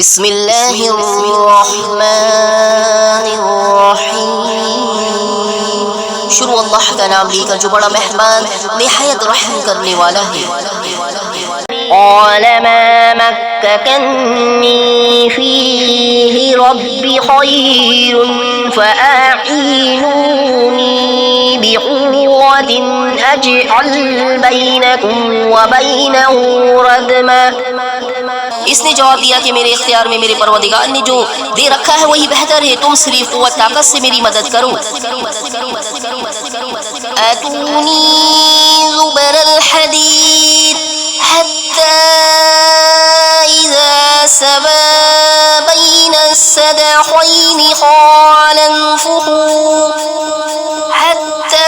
بسم اللہ الرحمن الرحیم، شروع اللہ کا نام لے کر جو بڑا مہربان نہایت رحم کرنے والا ہے۔ قال ما مكنني فيه ربي خير فأعينوني بقوة أجعل بينكم وبينه ردما۔ اس نے جواب دیا کہ میرے اختیار میں میرے پروردگار نے جو دے رکھا ہے وہی بہتر ہے، تم صرف قوت طاقت سے میری مدد کرو۔ آتونی زبر الحدید حتی اذا سبا بین الصدفین قال انفخوا حتی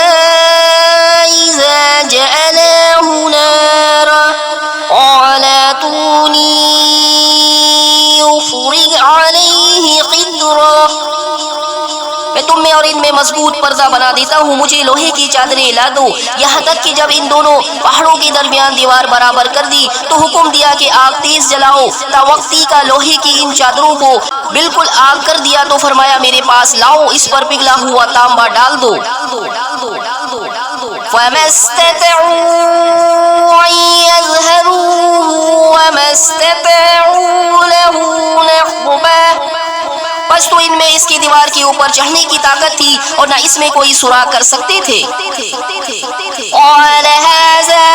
اذا جعلاه نارا قال آتونی افرغ علیہ قدرا۔ میں تم میں اور ان میں مضبوط پردہ بنا دیتا ہوں، مجھے لوہے کی چادریں لا دو۔ یہاں تک کہ جب ان دونوں پہاڑوں کے درمیان دیوار برابر کر دی تو حکم دیا کہ آگ تیز جلاؤ۔ تاوقتی کا لوہے کی ان چادروں کو بالکل آگ کر دیا تو فرمایا میرے پاس لاؤ، اس پر پگھلا ہوا تانبا ڈال دو۔ فَمَا اسْتَطَاعُوا أَن يَظْهَرُوهُ وَمَا اسْتَطَاعُوا لَهُ نَقْبًا۔ بس تو ان میں اس کی دیوار کے اوپر چڑھنے کی طاقت تھی اور نہ اس میں کوئی سوراخ کر سکتے تھے۔ قال هذا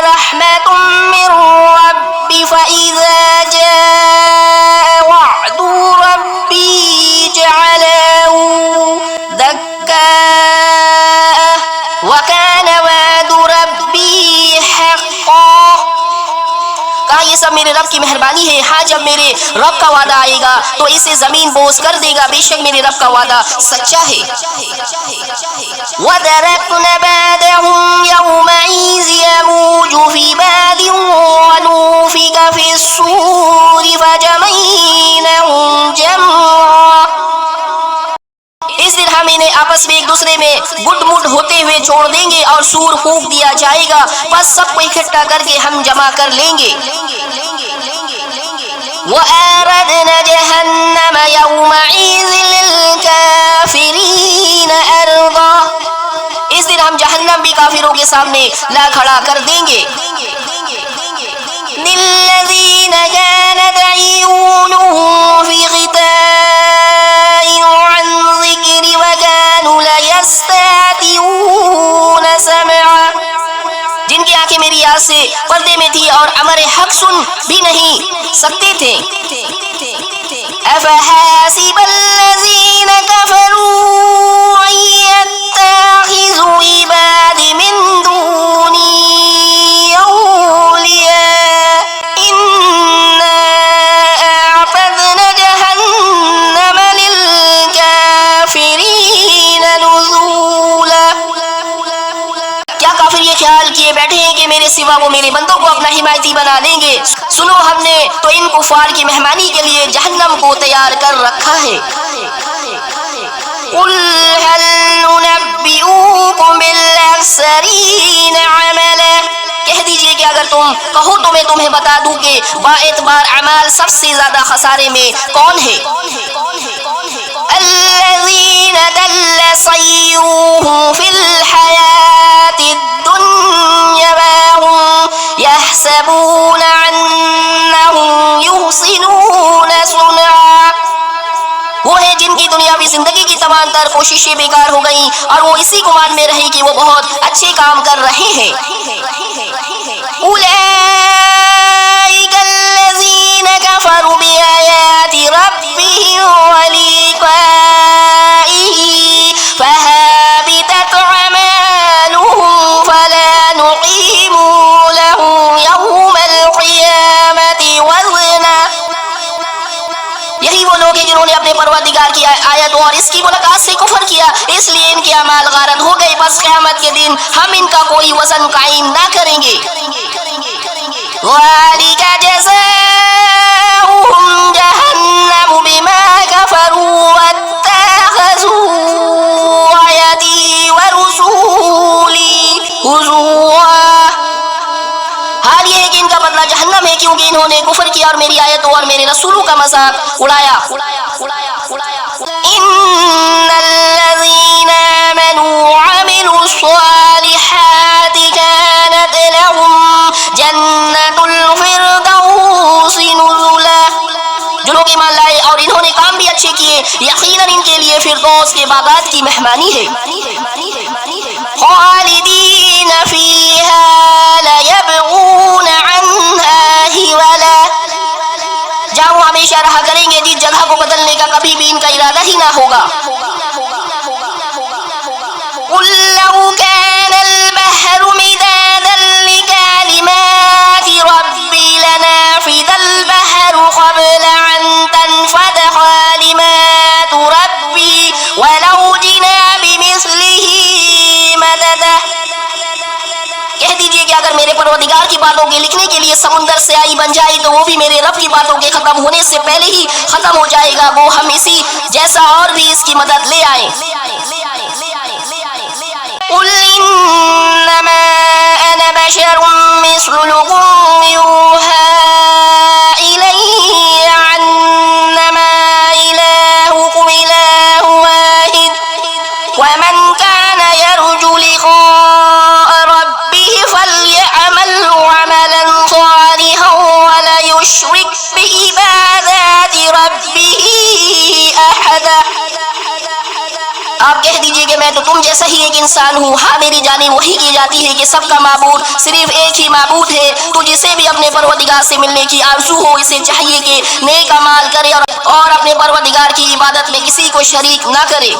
رحمة من ربي فإذا جاء وعد ربي جعله دكاء وكان وعد ربي حقا۔ کہا یہ سب میرے رب کی مہربانی ہے، ہاں جب میرے رب کا وعدہ آئے گا تو اسے زمین بوس کر دے گا، بے شک میرے رب کا وعدہ سچا ہے۔ وَتَرَكْنَا بَعْدَهُمْ يَوْمَئِذٍ يَمُوجُ فِي بَعْدٍ وَنُفِخَ فِي الصُّورِ فَجَمَعْنَاهُمْ جَمْعًا۔ اس دن ہم انہیں آپس میں ایک دوسرے میں گڈ مڈ ہوتے ہوئے چھوڑ دیں گے اور سور پھونک دیا جائے گا، بس سب کو اکٹھا کر کے ہم جمع کر لیں گے۔ وَأَعْرَضْنَا جَهَنَّمَ يَوْمَئِذٍ لِلْكَافِرِينَ عَرْضًا۔ اس دن ہم جہنم بھی کافروں کے سامنے لا کھڑا کر دیں گے۔ لِلَّذِينَ كَانَتْ عُيُونُهُمْ فِي غِطَاءٍ عَنْ ذِكْرِي وَكَانُوا لَا يَسْتَطِيعُونَ سَمْعًا۔ جن کی آنکھیں میری یاد سے پردے میں تھی اور امر حق سن بھی نہیں سکتے تھے۔ أَفَحَاسِبَ الَّذِينَ كَفَرُوا أَن يَتَّخِذُوا عِبَادِي مِن دُونِي أَوْلِيَاءَ إِنَّا أَعْتَدْنَا جَهَنَّمَ لِلْكَافِرِينَ نُزُولًا۔ کیا کافر یہ خیال کیے بیٹھے ہیں کہ میرے سوا وہ میرے بندوں کو اپنا حمایتی بنا لیں گے؟ سنو، ہم نے تو ان کفار کی مہمانی کے لیے جہنم کو تیار کر رکھا ہے۔ قُلْ هَلْ نُنَبِّئُكُم بِالْأَخْسَرِينَ عَمَلًا۔ کہہ دیجئے کہ اگر تم کہو تو میں تمہیں بتا دوں کہ با اعتبار اعمال سب سے زیادہ خسارے میں کون ہے۔ الَّذِينَ دَلَّ سَعْيُهُمْ فِي الْحَيَاةِ الدُّنْيَا وَهُمْ يَحْسَبُونَ أَنَّهُمْ يُحْسِنُونَ صُنْعًا۔ وہ ہے جن کی دنیاوی زندگی کی تمام تر کوششیں بیکار ہو گئیں اور وہ اسی گمان میں رہی کہ وہ بہت اچھے کام کر رہے ہیں۔ أُولَئِكَ الَّذِينَ كَفَرُوا بِآيَاتِ رَبِّهِمْ وَلِقَائِهِ فَهَبِطَتْ أَعْمَالُهُمْ فَلَا نُقِيمُ لَهُمْ يَوْمَ الْقِيَامَةِ وَزْنًا۔ یہی وہ لوگ ہیں جنہوں نے اپنے پروردگار کی آیتوں اور اس کی ملاقات سے کفر کیا، اس لیے ان کے اعمال غارت ہو گئے، بس قیامت کے دن ہم ان کا کوئی وزن قائم نہ کریں گے۔ ذَلِكَ جَزَاؤُهُمْ جَهَنَّمُ بِمَا كَفَرُوا وَاتَّخَذُوا آيَاتِي وَرُسُولِي هُزُوًا۔ حال یہ ہے کہ ان کا بدلہ جہنم ہے، کیونکہ انہوں نے کفر کیا اور میری آیتوں اور میرے رسولوں کا مذاق اڑایا. إن الذين آمنوا وعملوا الصالحات كانت لهم جنة الفردوس نزلا. جو لوگ ایمان لائے اور انہوں نے کام بھی اچھے کیے یقیناً ان کے لیے فردوس کے باغات کی مہمانی ہے. خالدين فيها لا يبغون عنها حولا. جہاں وہ ہمیشہ رہا کریں گے جس جگہ کو بدلنے کا کبھی بھی ان کا ارادہ ہی نہ ہوگا. قل لو كان البحر مدادا لكلمات ربي لنفد البحر قبل أن تنفد كلمات ربي ولو جئنا بمثله مددا. کہہ دیجئے کہ اگر میرے پروردگار کی باتوں کے لکھنے کے لیے سمندر سے آئی بن جائے تو وہ بھی میرے رب کی باتوں کے ختم ہونے سے پہلے ہی ختم ہو جائے گا. وہ ہم اسی جیسا اور بھی اس کی مدد لے آئیں. قل إنما أنا بشر مثلكم يوحى إلي أنما إلهكم إله واحد ومن كان يرجو لقاء ربه فليعمل عملا صالحا ولا يشرك بعبادات ربه أحدا. آپ کہہ دیجئے کہ میں تو تم جیسا ہی ایک انسان ہوں. ہاں میری جانب وحی کی جاتی ہے کہ سب کا معبود صرف ایک ہی معبود ہے. تو جسے بھی اپنے پروردگار سے ملنے کی آرزو ہو اسے چاہیے کہ نیک اعمال کرے اور اپنے پروردگار کی عبادت میں کسی کو شریک نہ کرے.